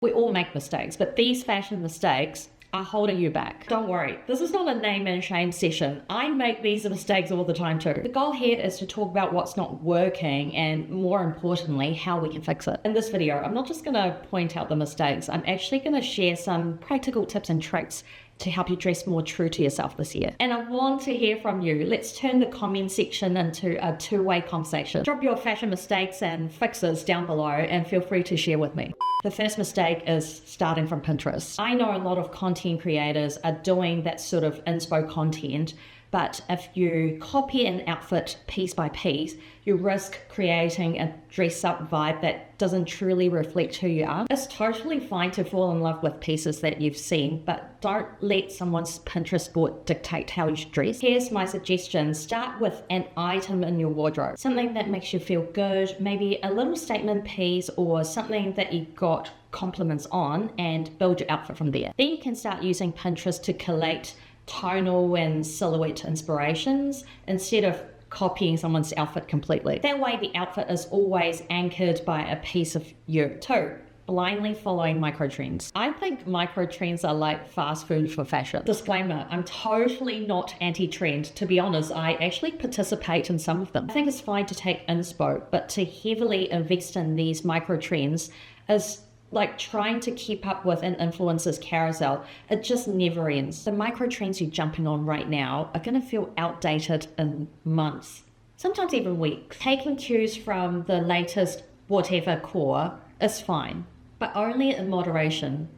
We all make mistakes, but these fashion mistakes are holding you back. Don't worry, this is not a name and shame session. I make these mistakes all the time too. The goal here is to talk about what's not working and, more importantly, how we can fix it. In this video, I'm not just gonna point out the mistakes, I'm actually gonna share some practical tips and tricks to help you dress more true to yourself this year. And I want to hear from you. Let's turn the comment section into a two-way conversation. Drop your fashion mistakes and fixes down below and feel free to share with me. The first mistake is starting from Pinterest. I know a lot of content creators are doing that sort of inspo content, but if you copy an outfit piece by piece, you risk creating a dress-up vibe that doesn't truly reflect who you are. It's totally fine to fall in love with pieces that you've seen, but don't let someone's Pinterest board dictate how you should dress. Here's my suggestion. Start with an item in your wardrobe, something that makes you feel good, maybe a little statement piece or something that you got compliments on, and build your outfit from there. Then you can start using Pinterest to collate tonal and silhouette inspirations instead of copying someone's outfit completely. That way the outfit is always anchored by a piece of you. 2, blindly following micro trends. I think micro trends are like fast food for fashion. Disclaimer, I'm totally not anti-trend. To be honest, I actually participate in some of them. I think it's fine to take inspo, but to heavily invest in these micro trends is like trying to keep up with an influencer's carousel. It just never ends. The micro trends you're jumping on right now are gonna feel outdated in months, sometimes even weeks. Taking cues from the latest whatever core is fine, but only in moderation.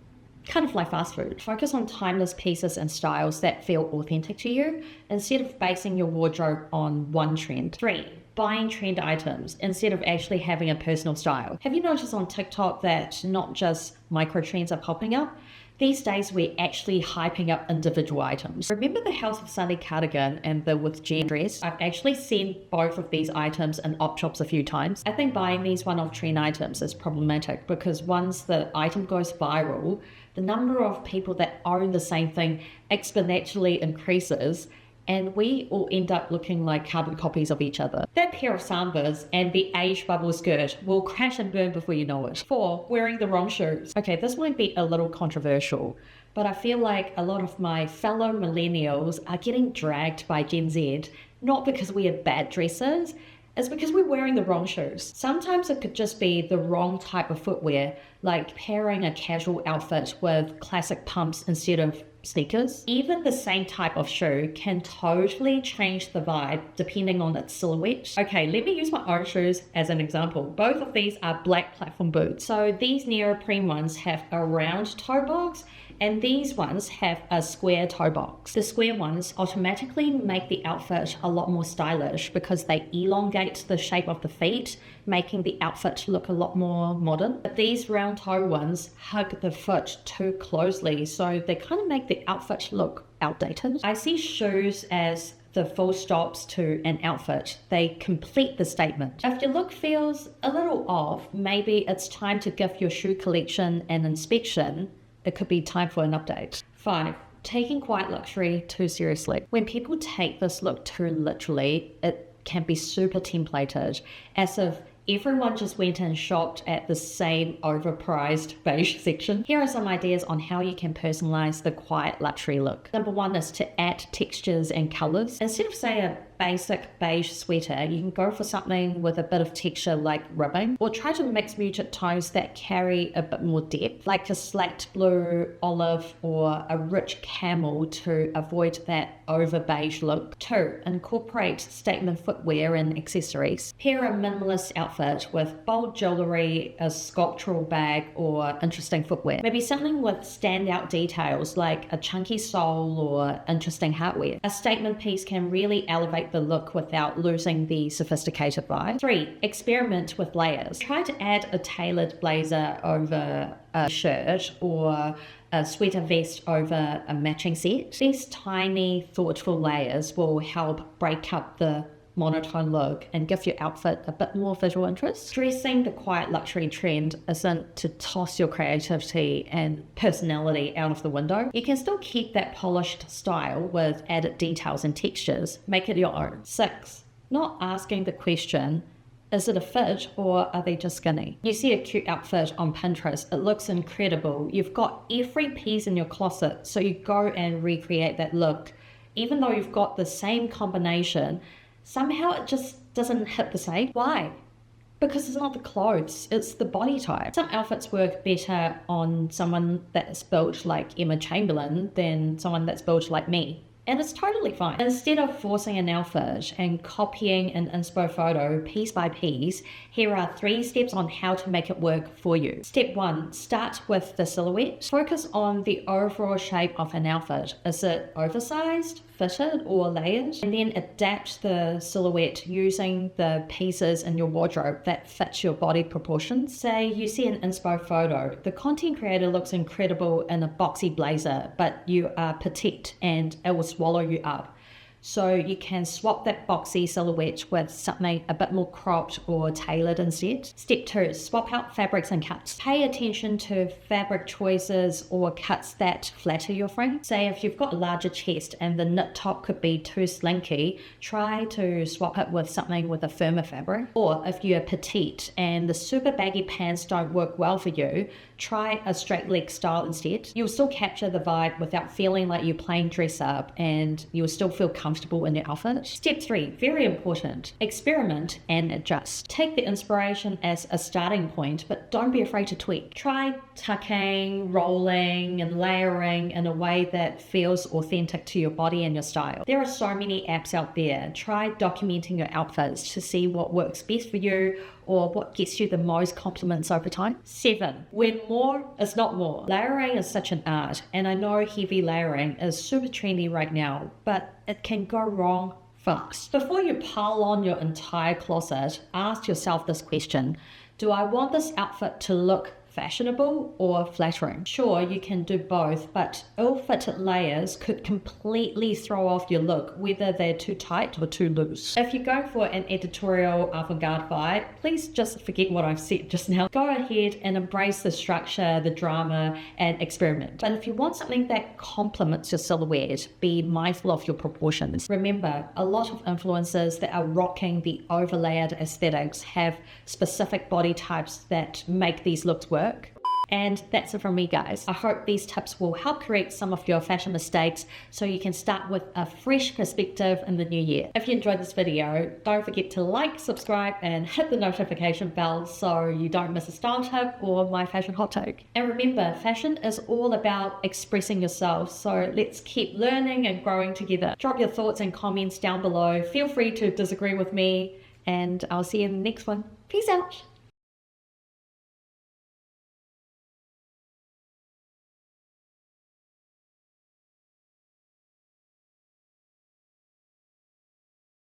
Kind of like fast food. Focus on timeless pieces and styles that feel authentic to you instead of basing your wardrobe on one trend. 3, buying trend items instead of actually having a personal style. Have you noticed on TikTok that not just micro trends are popping up? These days we're actually hyping up individual items. Remember the House of Sunday cardigan and the with Jen dress? I've actually seen both of these items in op shops a few times. I think buying these one-off trend items is problematic because once the item goes viral, the number of people that own the same thing exponentially increases, and we all end up looking like carbon copies of each other. That pair of Sambas and the age bubble skirt will crash and burn before you know it. 4, wearing the wrong shoes. Okay, this might be a little controversial, but I feel like a lot of my fellow millennials are getting dragged by Gen Z, not because we are bad dressers, it's because we're wearing the wrong shoes. Sometimes it could just be the wrong type of footwear, like pairing a casual outfit with classic pumps instead of sneakers. Even the same type of shoe can totally change the vibe depending on its silhouette. Okay, let me use my own shoes as an example. Both of these are black platform boots. So these neoprene ones have a round toe box and these ones have a square toe box. The square ones automatically make the outfit a lot more stylish because they elongate the shape of the feet, making the outfit look a lot more modern. But these round toe ones hug the foot too closely, so they kind of make the outfit look outdated. I see shoes as the full stops to an outfit. They complete the statement. If your look feels a little off, maybe it's time to give your shoe collection an inspection. It could be time for an update. 5, taking quiet luxury too seriously. When people take this look too literally, it can be super templated, as if everyone just went and shopped at the same overpriced beige section. Here are some ideas on how you can personalize the quiet luxury look. Number 1 is to add textures and colors. Instead of, say, a basic beige sweater, you can go for something with a bit of texture like ribbing, or try to mix muted tones that carry a bit more depth, like a slate blue, olive, or a rich camel to avoid that over beige look. 2, incorporate statement footwear and accessories. Pair a minimalist outfit with bold jewelry, a sculptural bag, or interesting footwear. Maybe something with standout details like a chunky sole or interesting hardware. A statement piece can really elevate the look without losing the sophisticated vibe. 3, experiment with layers. Try to add a tailored blazer over a shirt or a sweater vest over a matching set. These tiny, thoughtful layers will help break up the monotone look and give your outfit a bit more visual interest. Dressing the quiet luxury trend isn't to toss your creativity and personality out of the window. You can still keep that polished style with added details and textures. Make it your own. 6, not asking the question, Is it a fit or are they just skinny? You see a cute outfit on Pinterest, it looks incredible. You've got every piece in your closet, so you go and recreate that look. Even though you've got the same combination, somehow it just doesn't hit the same. Why? Because it's not the clothes, it's the body type. Some outfits work better on someone that's built like Emma Chamberlain than someone that's built like me. And it's totally fine. Instead of forcing an outfit and copying an inspo photo piece by piece, here are 3 steps on how to make it work for you. Step 1, start with the silhouette. Focus on the overall shape of an outfit. Is it oversized, fitted, or layered? And then adapt the silhouette using the pieces in your wardrobe that fits your body proportions. Say you see an inspo photo. The content creator looks incredible in a boxy blazer, but you are petite and it will swallow you up. So you can swap that boxy silhouette with something a bit more cropped or tailored instead. Step 2, swap out fabrics and cuts. Pay attention to fabric choices or cuts that flatter your frame. Say if you've got a larger chest and the knit top could be too slinky, try to swap it with something with a firmer fabric. Or if you're petite and the super baggy pants don't work well for you, try a straight leg style instead. You'll still capture the vibe without feeling like you're playing dress up, and you'll still feel comfortable in your outfit. Step 3, very important, experiment and adjust. Take the inspiration as a starting point, but don't be afraid to tweak. Try tucking, rolling, and layering in a way that feels authentic to your body and your style. There are so many apps out there. Try documenting your outfits to see what works best for you or what gets you the most compliments over time. 7, when more is not more. Layering is such an art, and I know heavy layering is super trendy right now, but it can go wrong fast. Before you pile on your entire closet, ask yourself this question: do I want this outfit to look fashionable or flattering? Sure, you can do both, but ill-fitted layers could completely throw off your look, whether they're too tight or too loose. If you're going for an editorial avant-garde vibe, please just forget what I've said just now. Go ahead and embrace the structure, the drama, and experiment. But if you want something that complements your silhouette, be mindful of your proportions. Remember, a lot of influencers that are rocking the overlayered aesthetics have specific body types that make these looks work. And that's it from me, guys. I hope these tips will help correct some of your fashion mistakes so you can start with a fresh perspective in the new year. If you enjoyed this video, don't forget to like, subscribe, and hit the notification bell so you don't miss a style tip or my fashion hot take. And remember, fashion is all about expressing yourself, so let's keep learning and growing together. Drop your thoughts and comments down below. Feel free to disagree with me, and I'll see you in the next one. Peace out.